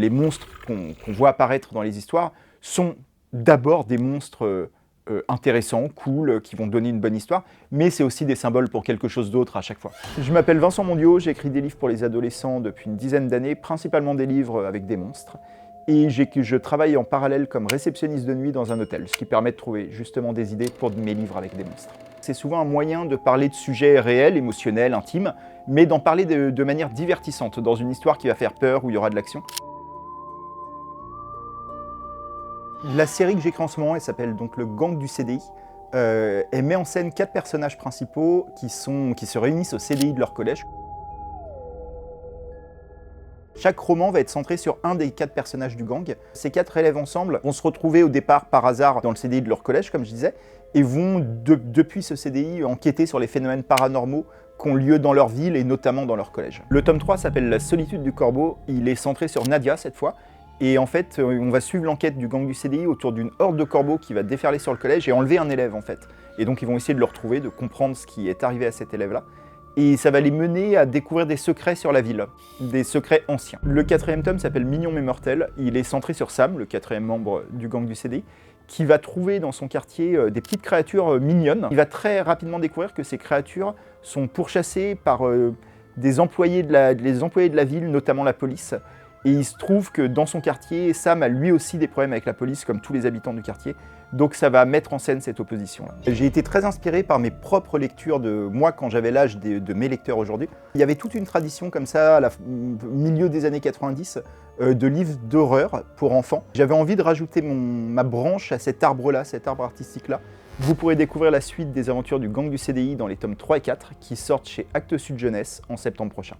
Les monstres qu'on voit apparaître dans les histoires sont d'abord des monstres intéressants, cool, qui vont donner une bonne histoire, mais c'est aussi des symboles pour quelque chose d'autre à chaque fois. Je m'appelle Vincent Mondiaux, j'écris des livres pour les adolescents depuis une dizaine d'années, principalement des livres avec des monstres, et je travaille en parallèle comme réceptionniste de nuit dans un hôtel, ce qui permet de trouver justement des idées pour mes livres avec des monstres. C'est souvent un moyen de parler de sujets réels, émotionnels, intimes, mais d'en parler de manière divertissante, dans une histoire qui va faire peur, où il y aura de l'action. La série que j'écris en ce moment, elle s'appelle donc Le Gang du CDI. Elle met en scène 4 personnages principaux qui se réunissent au CDI de leur collège. Chaque roman va être centré sur un des 4 personnages du gang. Ces 4 élèves ensemble vont se retrouver au départ par hasard dans le CDI de leur collège, comme je disais, et vont depuis ce CDI enquêter sur les phénomènes paranormaux qui ont lieu dans leur ville et notamment dans leur collège. Le tome 3 s'appelle La solitude du corbeau. Il est centré sur Nadia cette fois. Et en fait, on va suivre l'enquête du gang du CDI autour d'une horde de corbeaux qui va déferler sur le collège et enlever un élève en fait. Et donc ils vont essayer de le retrouver, de comprendre ce qui est arrivé à cet élève-là. Et ça va les mener à découvrir des secrets sur la ville, des secrets anciens. Le 4e tome s'appelle Mignon mais mortel. Il est centré sur Sam, le 4e membre du gang du CDI, qui va trouver dans son quartier des petites créatures mignonnes. Il va très rapidement découvrir que ces créatures sont pourchassées par des employés de la ville, notamment la police. Et il se trouve que dans son quartier, Sam a lui aussi des problèmes avec la police, comme tous les habitants du quartier. Donc ça va mettre en scène cette opposition-là. J'ai été très inspiré par mes propres lectures de moi quand j'avais l'âge de mes lecteurs aujourd'hui. Il y avait toute une tradition comme ça, au milieu des années 90, de livres d'horreur pour enfants. J'avais envie de rajouter ma branche à cet arbre-là, cet arbre artistique-là. Vous pourrez découvrir la suite des aventures du gang du CDI dans les tomes 3 et 4 qui sortent chez Actes Sud Jeunesse en septembre prochain.